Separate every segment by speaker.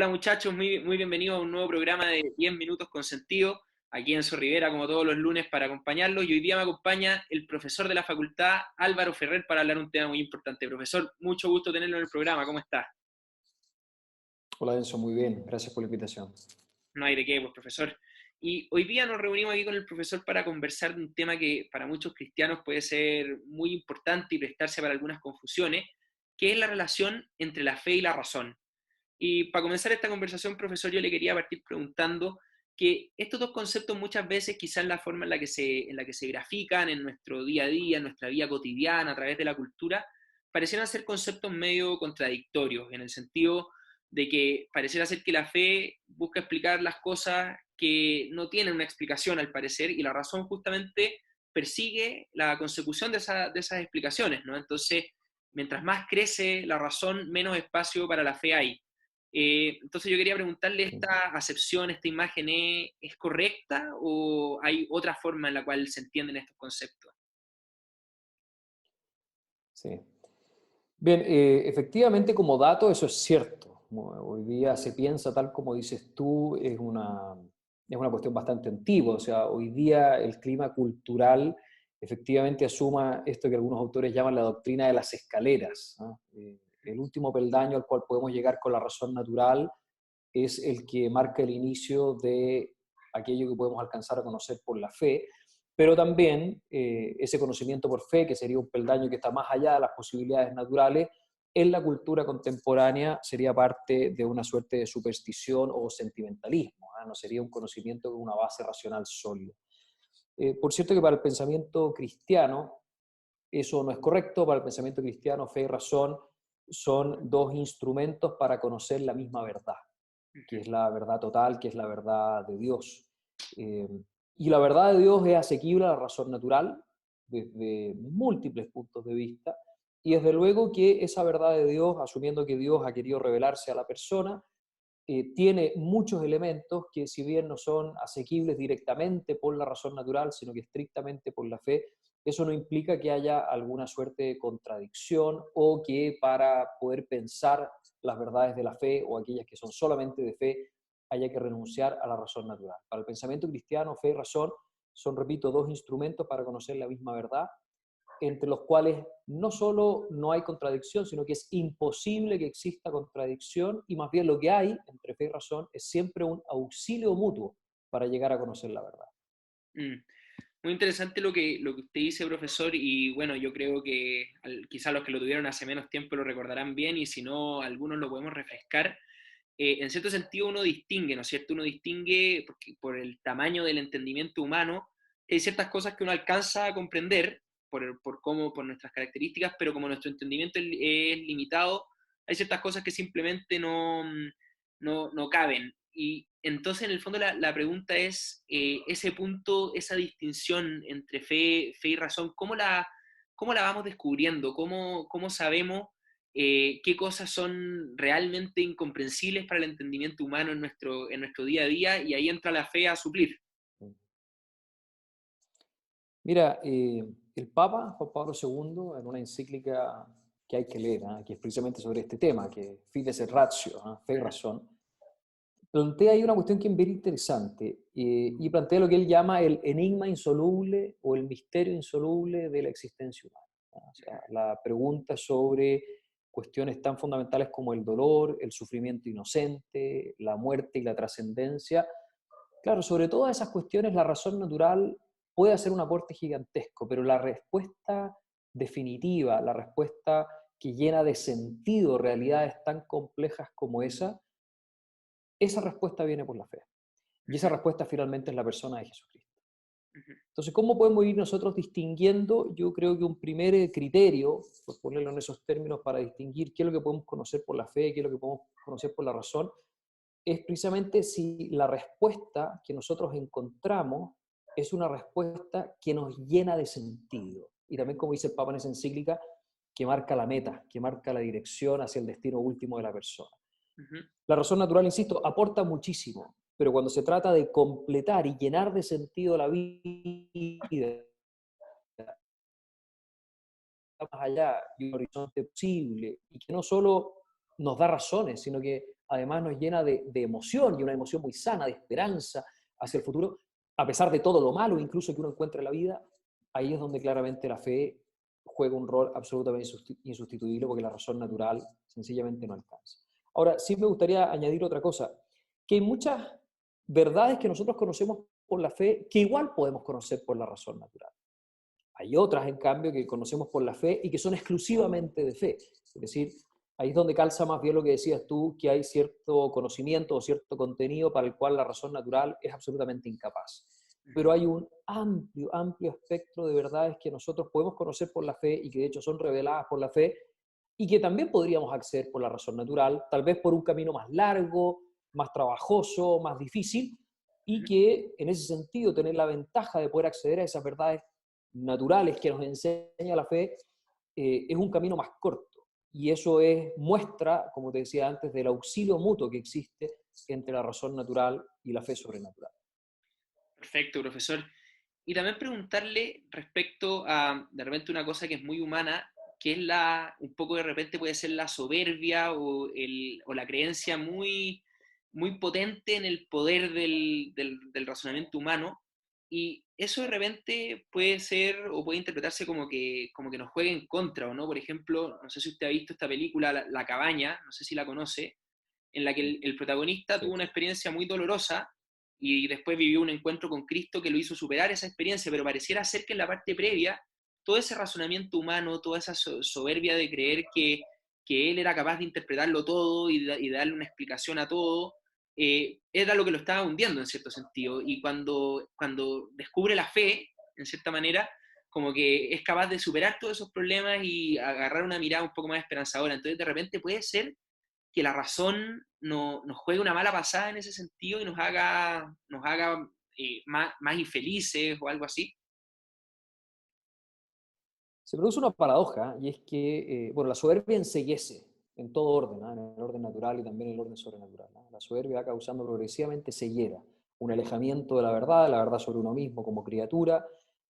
Speaker 1: Hola muchachos, muy bienvenidos a un nuevo programa de 10 minutos con sentido, aquí en Rivera, como todos los lunes, para acompañarlos. Y hoy día me acompaña el profesor de la facultad, Álvaro Ferrer, para hablar un tema muy importante. Profesor, mucho gusto tenerlo en el programa, ¿cómo está?
Speaker 2: Hola Enzo, muy bien, gracias por la invitación.
Speaker 1: No hay de qué, pues profesor. Y hoy día nos reunimos aquí con el profesor para conversar de un tema que para muchos cristianos puede ser muy importante y prestarse para algunas confusiones, que es la relación entre la fe y la razón. Y para comenzar esta conversación, profesor, yo le quería partir preguntando que estos dos conceptos muchas veces, quizás la forma en la que se grafican en nuestro día a día, en nuestra vida cotidiana, a través de la cultura, parecieran ser conceptos medio contradictorios, en el sentido de que pareciera ser que la fe busca explicar las cosas que no tienen una explicación al parecer, y la razón justamente persigue la consecución de esas explicaciones, ¿no? Entonces, mientras más crece la razón, menos espacio para la fe hay. Entonces yo quería preguntarle,
Speaker 2: Sí,
Speaker 1: ¿esta acepción, esta imagen es correcta o hay otra forma en la cual se entienden estos conceptos?
Speaker 2: sí. Bien, efectivamente como dato eso es cierto. Hoy día se piensa tal como dices tú, es una cuestión bastante antigua. O sea, hoy día el clima cultural efectivamente asuma esto que algunos autores llaman la doctrina de las escaleras, ¿no? El último peldaño al cual podemos llegar con la razón natural es el que marca el inicio de aquello que podemos alcanzar a conocer por la fe, pero también ese conocimiento por fe, que sería un peldaño que está más allá de las posibilidades naturales, en la cultura contemporánea sería parte de una suerte de superstición o sentimentalismo, ¿eh? No sería un conocimiento con una base racional sólida. Por cierto que para el pensamiento cristiano eso no es correcto. Para el pensamiento cristiano fe y razón son dos instrumentos para conocer la misma verdad, que es la verdad total, que es la verdad de Dios. Eh, y la verdad de Dios es asequible a la razón natural desde múltiples puntos de vista, y desde luego que esa verdad de Dios, asumiendo que Dios ha querido revelarse a la persona, tiene muchos elementos que si bien no son asequibles directamente por la razón natural, sino que estrictamente por la fe, eso no implica que haya alguna suerte de contradicción o que para poder pensar las verdades de la fe o aquellas que son solamente de fe haya que renunciar a la razón natural. Para el pensamiento cristiano, fe y razón son, repito, dos instrumentos para conocer la misma verdad, entre los cuales no solo no hay contradicción, sino que es imposible que exista contradicción, y más bien lo que hay entre fe y razón es siempre un auxilio mutuo para llegar a conocer la verdad.
Speaker 1: Mm. Muy interesante lo que usted dice, profesor, y bueno, yo creo que quizás los que lo tuvieron hace menos tiempo lo recordarán bien, y si no, algunos lo podemos refrescar. En cierto sentido uno distingue, ¿no es cierto? Uno distingue por el tamaño del entendimiento humano, hay ciertas cosas que uno alcanza a comprender por nuestras características, pero como nuestro entendimiento es limitado, hay ciertas cosas que simplemente no caben. Y entonces, en el fondo, la pregunta es, ese punto, esa distinción entre fe y razón, cómo la vamos descubriendo? Cómo sabemos qué cosas son realmente incomprensibles para el entendimiento humano en nuestro día a día? Y ahí entra la fe a suplir.
Speaker 2: Mira, el Papa Juan Pablo II, en una encíclica que hay que leer, ¿eh? Que es precisamente sobre este tema, que Fides et Ratio, ¿eh? Fe y razón, plantea ahí una cuestión que es bien interesante, y plantea lo que él llama el enigma insoluble o el misterio insoluble de la existencia humana, ¿no? O sea, la pregunta sobre cuestiones tan fundamentales como el dolor, el sufrimiento inocente, la muerte y la trascendencia. Claro, sobre todas esas cuestiones la razón natural puede hacer un aporte gigantesco, pero la respuesta definitiva, la respuesta que llena de sentido realidades tan complejas como esa respuesta viene por la fe. Y esa
Speaker 1: Ujú,
Speaker 2: respuesta finalmente es la persona de Jesucristo.
Speaker 1: ujú,
Speaker 2: Entonces, ¿cómo podemos ir nosotros distinguiendo? Yo creo que un primer criterio, por ponerlo en esos términos, para distinguir qué es lo que podemos conocer por la fe, qué es lo que podemos conocer por la razón, es precisamente si la respuesta que nosotros encontramos es una respuesta que nos llena de sentido. Y también, como dice el Papa en esa encíclica, que marca la meta, que marca la dirección hacia el destino último de la persona.
Speaker 1: ujú,
Speaker 2: La razón natural, insisto, aporta muchísimo, pero cuando se trata de completar y llenar de sentido la vida, más allá y un horizonte posible, y que no solo nos da razones, sino que además nos llena de emoción, y una emoción muy sana, de esperanza hacia el futuro, a pesar de todo lo malo incluso que uno encuentra en la vida. Ahí es donde claramente la fe juega un rol absolutamente insustituible, porque la razón natural sencillamente no alcanza. Ahora, sí me gustaría añadir otra cosa, que hay muchas verdades que nosotros conocemos por la fe que igual podemos conocer por la razón natural. Hay otras, en cambio, que conocemos por la fe y que son exclusivamente de fe. Es decir, ahí es donde calza más bien lo que decías tú, que hay cierto conocimiento o cierto contenido para el cual la razón natural es absolutamente incapaz. Pero hay un amplio, amplio espectro de verdades que nosotros podemos conocer por la fe y que de hecho son reveladas por la fe y que también podríamos acceder por la razón natural, tal vez por un camino más largo, más trabajoso, más difícil, y que en ese sentido tener la ventaja de poder acceder a esas verdades naturales que nos enseña la fe, es un camino más corto. Y eso es muestra, como te decía antes, del auxilio mutuo que existe entre la razón natural y la fe sobrenatural.
Speaker 1: Perfecto, profesor. Y también preguntarle respecto a, de repente, una cosa que es muy humana, que es un poco de repente puede ser la soberbia o la creencia muy, muy potente en el poder del razonamiento humano. Y eso de repente puede ser o puede interpretarse como que nos juegue en contra, ¿o no? Por ejemplo, no sé si usted ha visto esta película, La Cabaña, no sé si la conoce, en la que el protagonista
Speaker 2: Sí.
Speaker 1: tuvo una experiencia muy dolorosa y después vivió un encuentro con Cristo que lo hizo superar esa experiencia, pero pareciera ser que en la parte previa, todo ese razonamiento humano, toda esa soberbia de creer que él era capaz de interpretarlo todo y de darle una explicación a todo, era lo que lo estaba hundiendo en cierto sentido. Y cuando descubre la fe, en cierta manera, como que es capaz de superar todos esos problemas y agarrar una mirada un poco más esperanzadora. Entonces, de repente puede ser que la razón nos juegue una mala pasada en ese sentido y nos haga más infelices o algo así.
Speaker 2: Se produce una paradoja, y es que, bueno, la soberbia enceguece en todo orden, ¿no? En el orden natural y también en el orden sobrenatural, ¿no? La soberbia va causando progresivamente ceguera, un alejamiento de la verdad sobre uno mismo como criatura,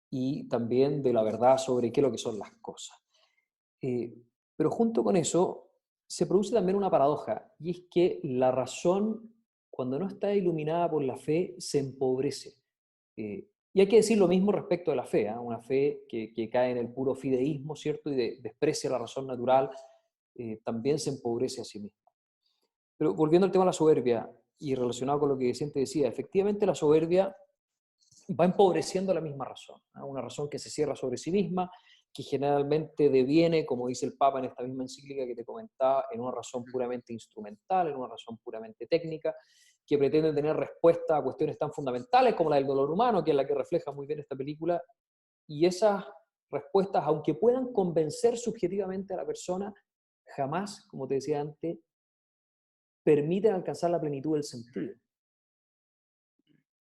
Speaker 2: y también de la verdad sobre qué es lo que son las cosas. Eh, pero junto con eso se produce también una paradoja, y es que la razón, cuando no está iluminada por la fe, se empobrece. Y hay que decir lo mismo respecto de la fe, ¿eh? Una fe que cae en el puro fideísmo, ¿cierto? Y desprecia la razón natural, también se empobrece a sí misma. Pero volviendo al tema de la soberbia, y relacionado con lo que Vicente decía, efectivamente la soberbia va empobreciendo la misma razón, ¿no? Una razón que se cierra sobre sí misma, que generalmente deviene, como dice el Papa en esta misma encíclica que te comentaba, en una razón puramente instrumental, en una razón puramente técnica, que pretende tener respuesta a cuestiones tan fundamentales como la del dolor humano, que es la que refleja muy bien esta película, y esas respuestas, aunque puedan convencer subjetivamente a la persona, jamás, como te decía antes, permiten alcanzar la plenitud del sentido.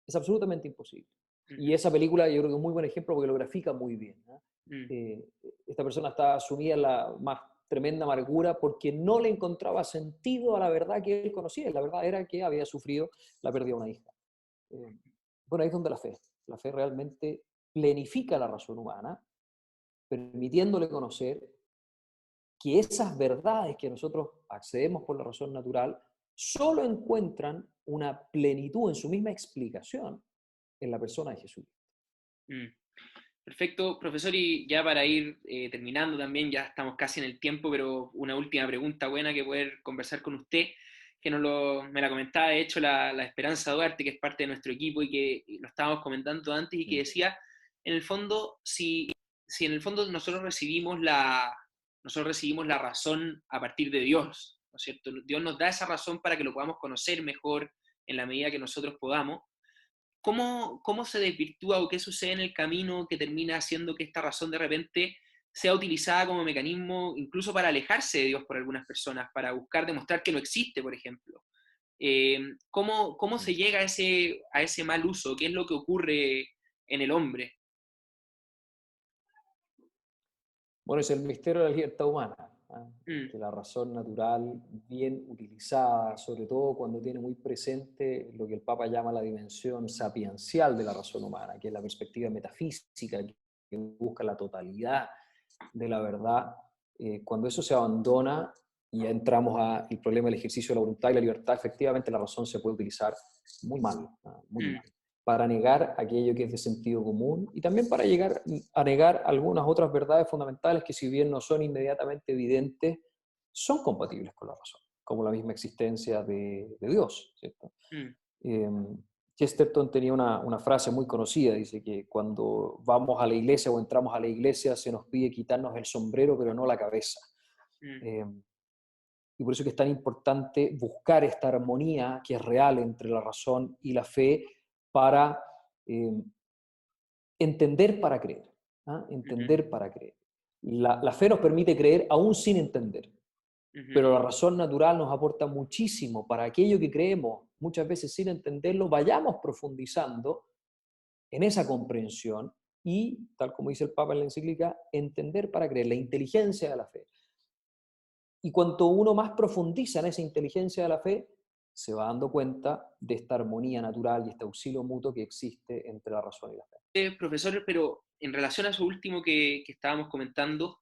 Speaker 2: Es absolutamente imposible. Y
Speaker 1: Ujú,
Speaker 2: esa película yo creo que es un muy buen ejemplo porque lo grafica muy bien, ¿no?
Speaker 1: mm,
Speaker 2: Eh, Esta persona está sumida en la más tremenda amargura porque no le encontraba sentido a la verdad que él conocía. La verdad era que había sufrido la pérdida de una hija. Eh, bueno, ahí es donde la fe realmente plenifica la razón humana, permitiéndole conocer que esas verdades que nosotros accedemos por la razón natural solo encuentran una plenitud en su misma explicación en la persona de Jesús.
Speaker 1: mm. Perfecto, profesor, y ya para ir terminando también, ya estamos casi en el tiempo, pero una última pregunta buena que poder conversar con usted, que me la comentaba de hecho la Esperanza Duarte, que es parte de nuestro equipo y que lo estábamos comentando antes y que decía, en el fondo, si en el fondo nosotros recibimos la razón a partir de Dios, ¿no es cierto? Dios nos da esa razón para que lo podamos conocer mejor en la medida que nosotros podamos. ¿Cómo se desvirtúa o qué sucede en el camino que termina haciendo que esta razón de repente sea utilizada como mecanismo incluso para alejarse de Dios por algunas personas, para buscar demostrar que no existe, por ejemplo? ¿Cómo se llega a ese mal uso? ¿Qué es lo que ocurre en el hombre?
Speaker 2: Bueno, es el misterio de la libertad humana, ¿ah?
Speaker 1: Mm,
Speaker 2: Que la razón natural, bien utilizada, sobre todo cuando tiene muy presente lo que el Papa llama la dimensión sapiencial de la razón humana, que es la perspectiva metafísica que busca la totalidad de la verdad, cuando eso se abandona y ya entramos al problema del ejercicio de la voluntad y la libertad. Efectivamente, la razón se puede utilizar muy mal, muy
Speaker 1: Mm,
Speaker 2: mal, para negar aquello que es de sentido común y también para llegar a negar algunas otras verdades fundamentales que, si bien no son inmediatamente evidentes, son compatibles con la razón, como la misma existencia de Dios, ¿cierto?
Speaker 1: mm,
Speaker 2: Eh, Chesterton tenía una frase muy conocida, dice que cuando vamos a la iglesia o entramos a la iglesia se nos pide quitarnos el sombrero, pero no la cabeza.
Speaker 1: mm,
Speaker 2: Eh, y por eso que es tan importante buscar esta armonía que es real entre la razón y la fe para eh, entender para creer. ¿Ah?
Speaker 1: ujú,
Speaker 2: Entender para creer. La fe nos permite creer aún sin entender,
Speaker 1: ujú,
Speaker 2: pero la razón natural nos aporta muchísimo para aquello que creemos, muchas veces sin entenderlo, vayamos profundizando en esa comprensión y, tal como dice el Papa en la encíclica, entender para creer, la inteligencia de la fe. Y cuanto uno más profundiza en esa inteligencia de la fe, se va dando cuenta de esta armonía natural y este auxilio mutuo que existe entre la razón y la fe.
Speaker 1: Profesor, pero en relación a eso último que estábamos comentando,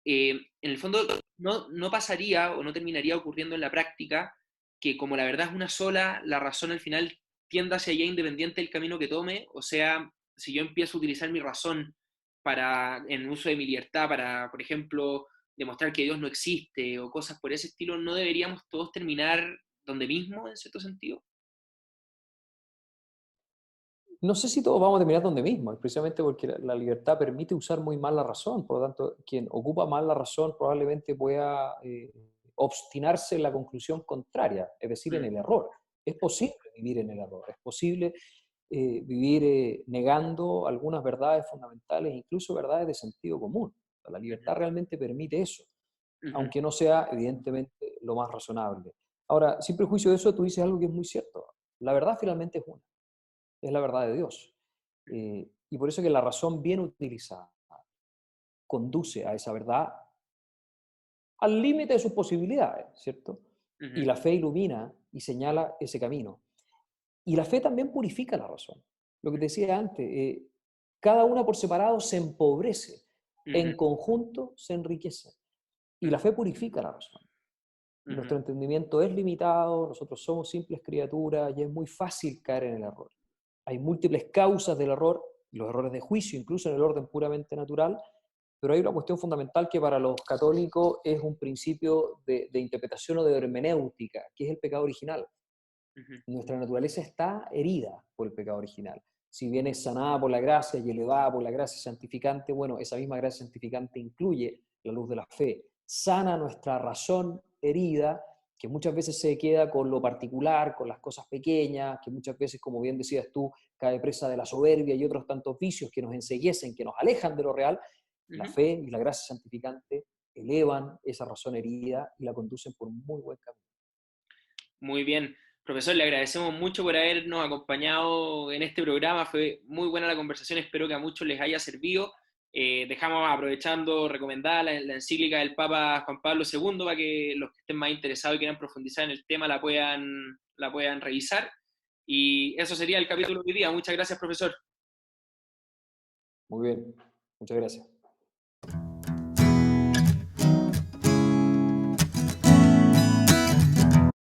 Speaker 1: en el fondo no pasaría o no terminaría ocurriendo en la práctica que como la verdad es una sola, la razón al final tienda hacia allá independiente del camino que tome, o sea, si yo empiezo a utilizar mi razón en uso de mi libertad para, por ejemplo, demostrar que Dios no existe o cosas por ese estilo, ¿no deberíamos todos terminar donde mismo, en cierto sentido?
Speaker 2: No sé si todos vamos a terminar donde mismo, precisamente porque la libertad permite usar muy mal la razón, por lo tanto, quien ocupa mal la razón probablemente pueda obstinarse en la conclusión contraria, es decir, en
Speaker 1: Mm,
Speaker 2: el error. Es posible vivir en el error, es posible vivir negando algunas verdades fundamentales, incluso verdades de sentido común. La
Speaker 1: ujú,
Speaker 2: libertad realmente permite eso,
Speaker 1: ujú,
Speaker 2: aunque no sea evidentemente lo más razonable. Ahora, sin prejuicio de eso, tú dices algo que es muy cierto. La verdad finalmente es una, es la verdad de Dios. Y por eso que la razón bien utilizada conduce a esa verdad al límite de sus posibilidades, ¿cierto? Y
Speaker 1: ujú,
Speaker 2: la fe ilumina y señala ese camino. Y la fe también purifica la razón. Lo que te decía antes, cada una por separado se empobrece,
Speaker 1: ujú,
Speaker 2: en conjunto se enriquece. Y la
Speaker 1: ujú,
Speaker 2: fe purifica la razón.
Speaker 1: ujú,
Speaker 2: Nuestro entendimiento es limitado, nosotros somos simples criaturas y es muy fácil caer en el error. Hay múltiples causas del error, los errores de juicio, incluso en el orden puramente natural, pero hay una cuestión fundamental que para los católicos es un principio de interpretación o de hermenéutica, que es el pecado original.
Speaker 1: ujú.
Speaker 2: Nuestra naturaleza está herida por el pecado original. Si bien es sanada por la gracia y elevada por la gracia santificante, bueno, esa misma gracia santificante incluye la luz de la fe. Sana nuestra razón herida, que muchas veces se queda con lo particular, con las cosas pequeñas, que muchas veces, como bien decías tú, cae presa de la soberbia y otros tantos vicios que nos enceguecen, que nos alejan de lo real. La
Speaker 1: Ujú.
Speaker 2: fe y la gracia santificante elevan esa razón herida y la conducen por un muy buen camino.
Speaker 1: Muy bien. Profesor, le agradecemos mucho por habernos acompañado en este programa. Fue muy buena la conversación, espero que a muchos les haya servido. Dejamos aprovechando recomendada la encíclica del Papa Juan Pablo II para que los que estén más interesados y quieran profundizar en el tema la puedan revisar. Y eso sería el capítulo de hoy día. Muchas gracias, profesor.
Speaker 2: Muy bien, muchas gracias.